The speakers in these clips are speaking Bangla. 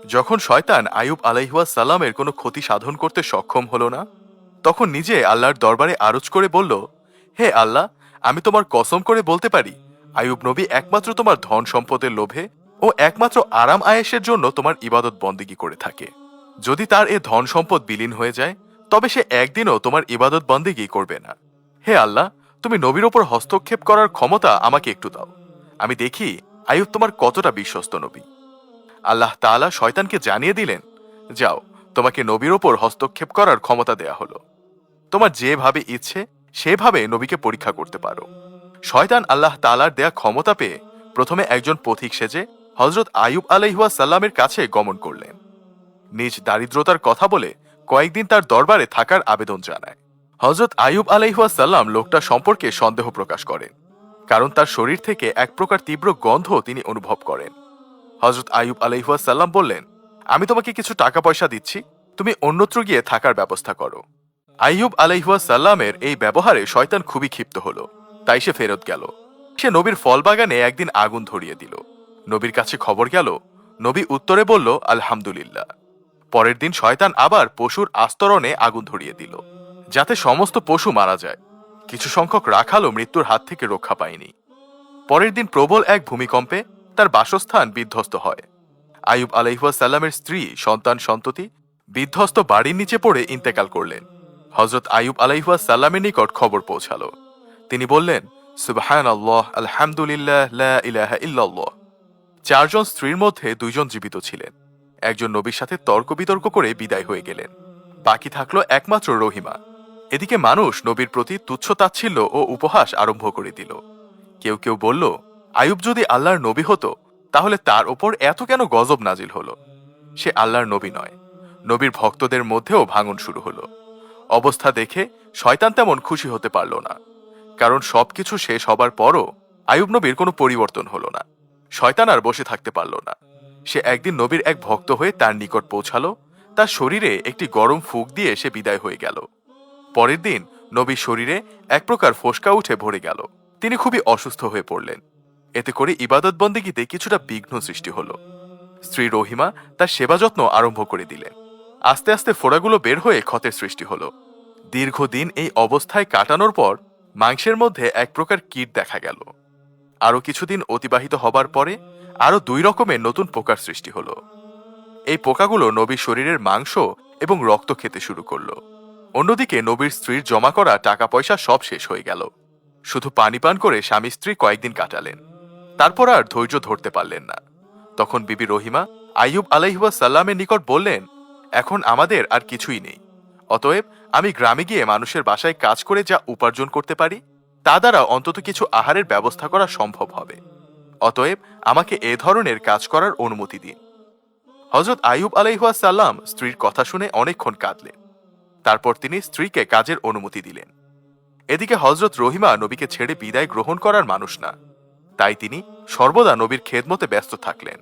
যখন শয়তান আইয়ুব আলাইহিসসালামের কোনো ক্ষতি সাধন করতে সক্ষম হলো না, তখন নিজে আল্লাহর দরবারে আরজ করে বলল, হে আল্লাহ, আমি তোমার কসম করে বলতে পারি, আইয়ুব নবী একমাত্র তোমার ধন সম্পদের লোভে ও একমাত্র আরাম আয়েশের জন্য তোমার ইবাদত বন্দেগী করে থাকে। যদি তার এ ধন সম্পদ বিলীন হয়ে যায়, তবে সে একদিনও তোমার ইবাদত বন্দেগী করবে না। হে আল্লাহ, তুমি নবীর ওপর হস্তক্ষেপ করার ক্ষমতা আমাকে একটু দাও। আমি দেখি আইয়ুব তোমার কতটা বিশ্বস্ত নবী। আল্লাহ তাআলা শয়তানকে জানিয়ে দিলেন, যাও, তোমাকে নবীর ওপর হস্তক্ষেপ করার ক্ষমতা দেয়া হলো। তোমার যেভাবে ইচ্ছে সেভাবে নবীকে পরীক্ষা করতে পারো। শয়তান আল্লাহ তাআলার দেয়া ক্ষমতা পেয়ে প্রথমে একজন পথিক সেজে হযরত আইয়ুব আলাইহিসসালামের কাছে গমন করলেন। নিজ দারিদ্রতার কথা বলে কয়েকদিন তার দরবারে থাকার আবেদন জানায়। হযরত আইয়ুব আলাইহিসসালাম লোকটা সম্পর্কে সন্দেহ প্রকাশ করেন, কারণ তার শরীর থেকে এক প্রকার তীব্র গন্ধ তিনি অনুভব করেন। হযরত আইয়ুব আলাইহিসসালাম বললেন, আমি তোমাকে কিছু টাকা পয়সা দিচ্ছি, তুমি অন্যত্র গিয়ে থাকার ব্যবস্থা করো। আইয়ুব আলাইহিসসালামের এই ব্যবহারে শয়তান খুবই ক্ষিপ্ত হলো, তাই সে ফেরত গেল। সে নবীর ফল বাগানে একদিন আগুন ধরিয়ে দিল। নবীর কাছে খবর গেল। নবী উত্তরে বলল, আলহামদুলিল্লাহ। পরের দিন শয়তান আবার পশুর আস্তরণে আগুন ধরিয়ে দিল, যাতে সমস্ত পশু মারা যায়। কিছু সংখ্যক রাখালও মৃত্যুর হাত থেকে রক্ষা পায়নি। পরের দিন প্রবল এক ভূমিকম্পে তার বাসস্থান বিধ্বস্ত হয়। আইয়ুব আলাইহিসসালামের স্ত্রী, সন্তান সন্ততি বিধ্বস্ত বাড়ির নিচে পড়ে ইন্তেকাল করলেন। হযরত আইয়ুব আলাইহিসসালামের নিকট খবর পৌঁছালো। তিনি বললেন, সুবহানাল্লাহ, আলহামদুলিল্লাহ, লা ইলাহা ইল্লাল্লাহ। চারজন স্ত্রীর মধ্যে দুইজন জীবিত ছিলেন। একজন নবীর সাথে তর্ক বিতর্ক করে বিদায় হয়ে গেলেন। বাকি থাকলো একমাত্র রহিমা। এদিকে মানুষ নবীর প্রতি তুচ্ছ তাচ্ছিল্য ও উপহাস আরম্ভ করে দিল। কেউ কেউ বলল, আইয়ুব যদি আল্লাহর নবী হতো, তাহলে তার ওপর এত কেন গজব নাজিল হলো? সে আল্লাহর নবী নয়। নবীর ভক্তদের মধ্যেও ভাঙন শুরু হলো। অবস্থা দেখে শয়তান তেমন খুশি হতে পারল না, কারণ সবকিছু শেষ হবার পরও আইয়ুব নবীর কোনো পরিবর্তন হলো না। শয়তান আর বসে থাকতে পারল না। সে একদিন নবীর এক ভক্ত হয়ে তার নিকট পৌঁছালো। তার শরীরে একটি গরম ফুঁক দিয়ে সে বিদায় হয়ে গেল। পরের দিন নবীর শরীরে এক প্রকার ফোসকা উঠে ভরে গেল। তিনি খুবই অসুস্থ হয়ে পড়লেন। এতে করে ইবাদত বন্দেগীতে কিছুটা বিঘ্ন সৃষ্টি হলো। স্ত্রী রহিমা তার সেবা যত্ন আরম্ভ করে দিলেন। আস্তে আস্তে ফোড়াগুলো বের হয়ে ক্ষতের সৃষ্টি হলো। দীর্ঘদিন এই অবস্থায় কাটানোর পর মাংসের মধ্যে এক প্রকার কীট দেখা গেল। আরো কিছুদিন অতিবাহিত হবার পরে আরো 2 রকমের নতুন পোকার সৃষ্টি হলো। এই পোকাগুলো নবীর শরীরের মাংস এবং রক্ত খেতে শুরু করলো। অন্যদিকে নবীর স্ত্রীর জমা করা টাকা পয়সা সব শেষ হয়ে গেল। শুধু পানি পান করে স্বামী স্ত্রী কয়েকদিন কাটালেন। তারপর আর ধৈর্য ধরতে পারলেন না। তখন বিবি রহিমা আইয়ুব আলাইহিসসালামের নিকট বললেন, এখন আমাদের আর কিছুই নেই। অতএব আমি গ্রামে গিয়ে মানুষের বাসায় কাজ করে যা উপার্জন করতে পারি, তা দ্বারা অন্তত কিছু আহারের ব্যবস্থা করা সম্ভব হবে। অতএব আমাকে এ ধরনের কাজ করার অনুমতি দিন। হযরত আইয়ুব আলাইহিসসালাম স্ত্রীর কথা শুনে অনেকক্ষণ কাঁদলেন। তারপর তিনি স্ত্রীকে কাজের অনুমতি দিলেন। এদিকে হযরত রহিমা নবীকে ছেড়ে বিদায় গ্রহণ করার মানুষ না, তাই তিনি সর্বদা নবীর খেদমতে ব্যস্ত থাকলেন।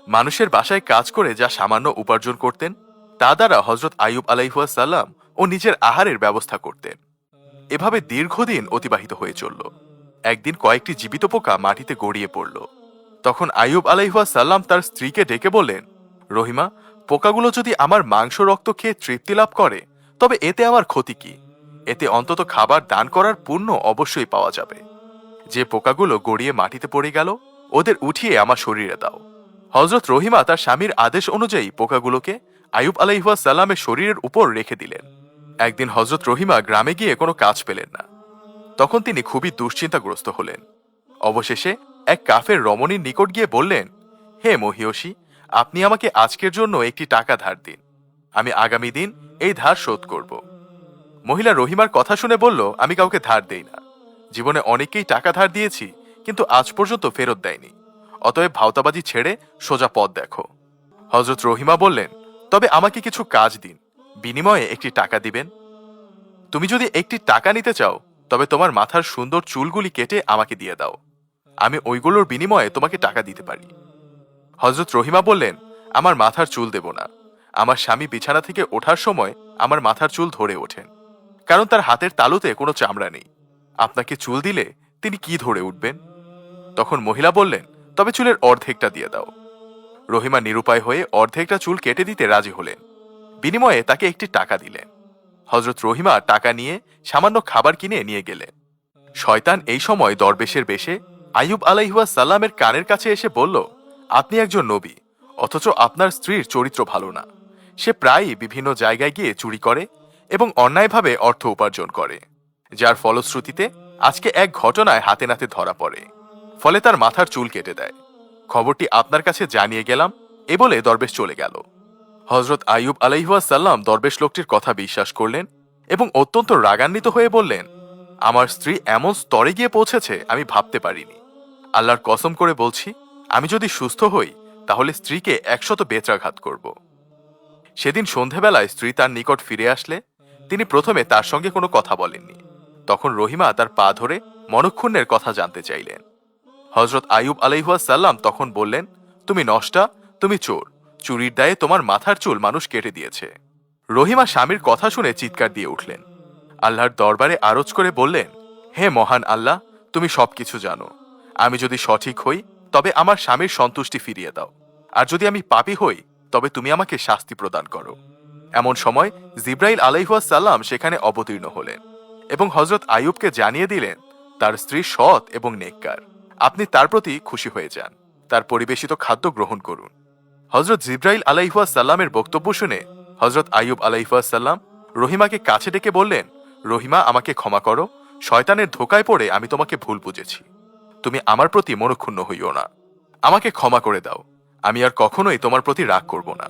মানুষের বাসায় কাজ করে যা সামান্য উপার্জন করতেন, তা দ্বারা হযরত আইয়ুব আলাইহিসসালাম ও নিজের আহারের ব্যবস্থা করতেন। এভাবে দীর্ঘদিন অতিবাহিত হয়ে চলল। একদিন কয়েকটি জীবিত পোকা মাটিতে গড়িয়ে পড়ল। তখন আইয়ুব আলাইহিসসালাম তার স্ত্রীকে ডেকে বললেন, রহিমা, পোকাগুলো যদি আমার মাংস রক্ত খেয়ে তৃপ্তি লাভ করে, তবে এতে আমার ক্ষতি কি? এতে অন্তত খাবার দান করার পুণ্য অবশ্যই পাওয়া যাবে। যে পোকাগুলো গড়িয়ে মাটিতে পড়ে গেল, ওদের উঠিয়ে আমার শরীরে দাও। হযরত রহিমা তার স্বামীর আদেশ অনুযায়ী পোকাগুলোকে আইয়ুব আলাইহিসসালামের শরীরের উপর রেখে দিলেন। একদিন হযরত রহিমা গ্রামে গিয়ে কোনো কাজ পেলেন না। তখন তিনি খুবই দুশ্চিন্তাগ্রস্ত হলেন। অবশেষে এক কাফের রমণীর নিকট গিয়ে বললেন, হে মহিয়সী, আপনি আমাকে আজকের জন্য একটি টাকা ধার দিন। আমি আগামী দিন এই ধার শোধ করব। মহিলা রহিমার কথা শুনে বলল, আমি কাউকে ধার দেই না। জীবনে অনেককেই টাকা ধার দিয়েছি, কিন্তু আজ পর্যন্ত ফেরত দেয়নি। অতএব ভাওতাবাজি ছেড়ে সোজা পথ দেখো। হযরত রহিমা বললেন, তবে আমাকে কিছু কাজ দিন, বিনিময়ে একটি টাকা দিবেন। তুমি যদি একটি টাকা নিতে চাও, তবে তোমার মাথার সুন্দর চুলগুলি কেটে আমাকে দিয়ে দাও। আমি ওইগুলোর বিনিময়ে তোমাকে টাকা দিতে পারি। হযরত রহিমা বললেন, আমার মাথার চুল দেব না। আমার স্বামী বিছানা থেকে ওঠার সময় আমার মাথার চুল ধরে ওঠেন, কারণ তার হাতের তালুতে কোনো চামড়া নেই। আপনাকে চুল দিলে তিনি কি ধরে উঠবেন? তখন মহিলা বললেন, তবে চুলের অর্ধেকটা দিয়ে দাও। রহিমা নিরুপায় হয়ে অর্ধেকটা চুল কেটে দিতে রাজি হলেন। বিনিময়ে তাকে একটি টাকা দিলেন। হযরত রহিমা টাকা নিয়ে সামান্য খাবার কিনে নিয়ে গেলেন। শয়তান এই সময় দরবেশের বেশে আইয়ুব আলাইহিস সালামের কানের কাছে এসে বলল, আপনি একজন নবী, অথচ আপনার স্ত্রীর চরিত্র ভালো না। সে প্রায়ই বিভিন্ন জায়গায় গিয়ে চুরি করে এবং অন্যায়ভাবে অর্থ উপার্জন করে, যার ফলশ্রুতিতে আজকে এক ঘটনায় হাতে নাতে ধরা পড়ে। ফলে তার মাথার চুল কেটে দেয়। খবরটি আপনার কাছে জানিয়ে গেলাম, এ বলে দরবেশ চলে গেল। হযরত আইয়ুব আলাইহিস সালাম দরবেশ লোকটির কথা বিশ্বাস করলেন এবং অত্যন্ত রাগান্বিত হয়ে বললেন, আমার স্ত্রী এমন স্তরে গিয়ে পৌঁছেছে আমি ভাবতে পারিনি। আল্লাহর কসম করে বলছি, আমি যদি সুস্থ হই তাহলে স্ত্রীকে 100 বেত্রাঘাত করব। সেদিন সন্ধেবেলায় স্ত্রী তার নিকট ফিরে আসলে তিনি প্রথমে তার সঙ্গে কোনো কথা বলেননি। তখন রহিমা তার পা ধরে মনক্ষুণ্ণের কথা জানতে চাইলেন। হযরত আইয়ুব আলাইহিস সালাম তখন বললেন, তুমি নষ্টা, তুমি চোর, চুরির দায়ে তোমার মাথার চুল মানুষ কেটে দিয়েছে। রহিমা স্বামীর কথা শুনে চিৎকার দিয়ে উঠলেন। আল্লাহর দরবারে আরজ করে বললেন, হে মহান আল্লাহ, তুমি সবকিছু জানো। আমি যদি সঠিক হই তবে আমার স্বামীর সন্তুষ্টি ফিরিয়ে দাও, আর যদি আমি পাপী হই তবে তুমি আমাকে শাস্তি প্রদান করো। এমন সময় জিব্রাইল আলাইহিস সালাম সেখানে অবতীর্ণ হলেন এবং হযরত আইয়ুবকে জানিয়ে দিলেন তার স্ত্রী সৎ এবং নেককার। আপনি তার প্রতি খুশি হয়ে যান, তার পরিবেশিত খাদ্য গ্রহণ করুন। হযরত জিব্রাইল আলাইহিস সালামের বক্তব্য শুনে হযরত আইয়ুব আলাইহিস সালাম রহিমাকে কাছে ডেকে বললেন, রহিমা, আমাকে ক্ষমা করো, শয়তানের ধোকায় পড়ে আমি তোমাকে ভুল বুঝেছি। তুমি আমার প্রতি মনক্ষুণ্ণ হইও না, আমাকে ক্ষমা করে দাও, আমি আর কখনোই তোমার প্রতি রাগ করব না।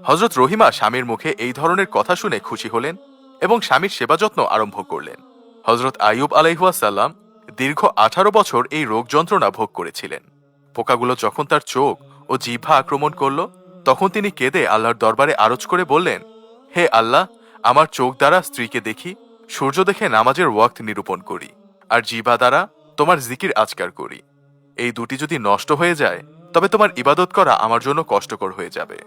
হযরত রহিমা স্বামীর মুখে এই ধরনের কথা শুনে খুশি হলেন এবং স্বামীর সেবা যত্ন আরম্ভ করলেন। হযরত আইয়ুব আলাইহিস সালাম দীর্ঘ 18 বছর এই রোগ যন্ত্রণা ভোগ করেছিলেন। পোকাগুলো যখন তার চোখ ও জিহ্বা আক্রমণ করল তখন তিনি কেঁদে আল্লাহর দরবারে আরজ করে বললেন, হে আল্লাহ, আমার চোখ দ্বারা স্ত্রীকে দেখি, সূর্য দেখে নামাজের ওয়াক্ত নিরূপণ করি, আর জিহ্বা দ্বারা তোমার জিকির আজকার করি। এই দুটি যদি নষ্ট হয়ে যায় তবে তোমার ইবাদত করা আমার জন্য কষ্টকর হয়ে যাবে।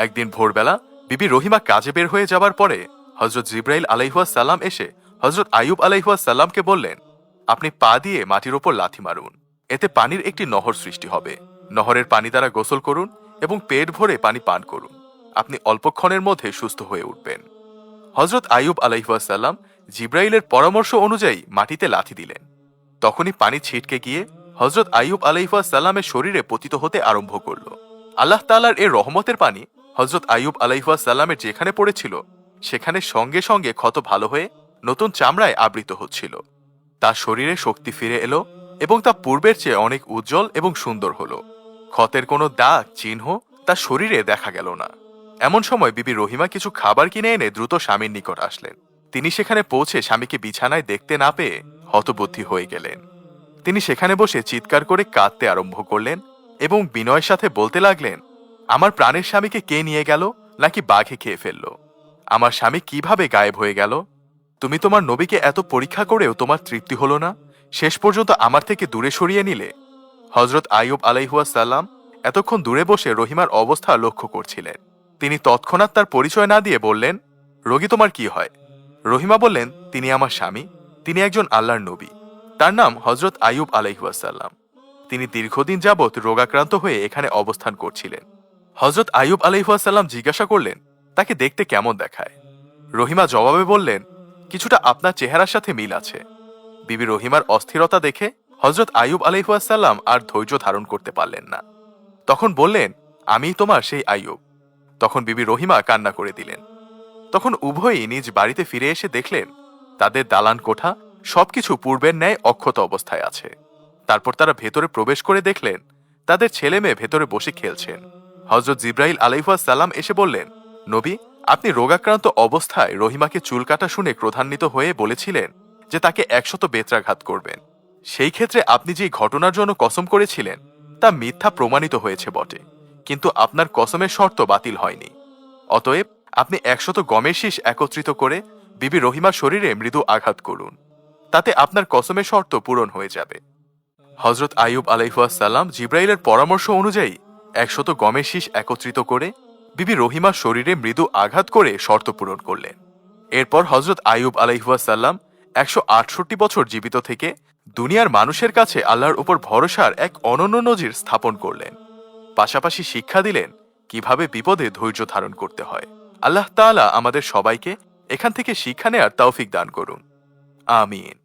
একদিন ভোরবেলা বিবি রহিমা কাজে বের হয়ে যাবার পরে হযরত জিব্রাইল আলাইহিস সালাম এসে হযরত আইয়ুব আলাইহিস সালামকে বললেন, আপনি পা দিয়ে মাটির ওপর লাথি মারুন, এতে পানির একটি নহর সৃষ্টি হবে। নহরের পানি দ্বারা গোসল করুন এবং পেট ভরে পানি পান করুন, আপনি অল্পক্ষণের মধ্যে সুস্থ হয়ে উঠবেন। হযরত আইয়ুব আলাইহিস সালাম জিব্রাইলের পরামর্শ অনুযায়ী মাটিতে লাথি দিলেন। তখনই পানি ছিটকে গিয়ে হযরত আইয়ুব আলাইহিস সালামের শরীরে পতিত হতে আরম্ভ করল। আল্লাহ তাআলার এই রহমতের পানি হযরত আইয়ুব আলাইহিস সালামের যেখানে পড়েছিল সেখানে সঙ্গে সঙ্গে ক্ষত ভালো হয়ে নতুন চামড়ায় আবৃত হচ্ছিল। তার শরীরে শক্তি ফিরে এলো এবং তা পূর্বের চেয়ে অনেক উজ্জ্বল এবং সুন্দর হলো। ক্ষতের কোনো দাগ চিহ্ন তার শরীরে দেখা গেল না। এমন সময় বিবি রহিমা কিছু খাবার কিনে এনে দ্রুত স্বামীর নিকট আসলেন। তিনি সেখানে পৌঁছে স্বামীকে বিছানায় দেখতে না পেয়ে হতবুদ্ধি হয়ে গেলেন। তিনি সেখানে বসে চিৎকার করে কাঁদতে আরম্ভ করলেন এবং বিনয়ের সাথে বলতে লাগলেন, আমার প্রাণের স্বামীকে কে নিয়ে গেল, নাকি বাঘে খেয়ে ফেলল? আমার স্বামী কিভাবে গায়েব হয়ে গেল? তুমি তোমার নবীকে এত পরীক্ষা করেও তোমার তৃপ্তি হলো না, শেষ পর্যন্ত আমার থেকে দূরে সরিয়ে নিলে। হযরত আইয়ুব আলাইহিস সালাম এতক্ষণ দূরে বসে রহিমার অবস্থা লক্ষ্য করছিলেন। তিনি তৎক্ষণাৎ তার পরিচয় না দিয়ে বললেন, রোগী তোমার কি হয়? রহিমা বললেন, তিনি আমার স্বামী, তিনি একজন আল্লাহর নবী, তার নাম হযরত আইয়ুব আলাইহিস সালাম। তিনি দীর্ঘদিন যাবৎ রোগাক্রান্ত হয়ে এখানে অবস্থান করছিলেন। হযরত আইয়ুব আলাইহিস সালাম জিজ্ঞাসা করলেন, তাকে দেখতে কেমন দেখায়? রহিমা জবাবে বললেন, কিছুটা আপনার চেহারার সাথে মিল আছে। বিবি রহিমার অস্থিরতা দেখে হযরত আইয়ুব আলাইহিস সালাম আর ধৈর্য ধারণ করতে পারলেন না। তখন বললেন, আমিই তোমার সেই আইয়ুব। তখন বিবি রহিমা কান্না করে দিলেন। তখন উভয়ই নিজ বাড়িতে ফিরে এসে দেখলেন তাদের দালান কোঠা সবকিছু পূর্বের ন্যায় অক্ষত অবস্থায় আছে। তারপর তারা ভেতরে প্রবেশ করে দেখলেন তাদের ছেলে মেয়ে ভেতরে বসে খেলছেন। হযরত জিব্রাইল আলাইহিস সালাম এসে বললেন, নবী, আপনি রোগাক্রান্ত অবস্থায় রহিমাকে চুল কাটা শুনে ক্রোধান্বিত হয়ে বলেছিলেন যে তাকে 100 বেত্রাঘাত করবেন। সেই ক্ষেত্রে আপনি যে ঘটনার জন্য কসম করেছিলেন তা মিথ্যা প্রমাণিত হয়েছে বটে, কিন্তু আপনার কসমের শর্ত বাতিল হয়নি। অতএব আপনি 100 গমের শীষ একত্রিত করে বিবি রহিমার শরীরে মৃদু আঘাত করুন, তাতে আপনার কসমের শর্ত পূরণ হয়ে যাবে। হযরত আইয়ুব আলাইহিস সালাম জিব্রাইলের পরামর্শ অনুযায়ী 100 গমের শীষ একত্রিত করে বিবি রহিমার শরীরে মৃদু আঘাত করে শর্ত পূরণ করলেন। এরপর হযরত আইয়ুব আলাইহিস সালাম 168 বছর জীবিত থেকে দুনিয়ার মানুষের কাছে আল্লাহর উপর ভরসার এক অনন্য নজির স্থাপন করলেন। পাশাপাশি শিক্ষা দিলেন কিভাবে বিপদে ধৈর্য ধারণ করতে হয়। আল্লাহ তাআলা আমাদের সবাইকে এখান থেকে শিক্ষা নেয়ার তৌফিক দান করুন। আমিন।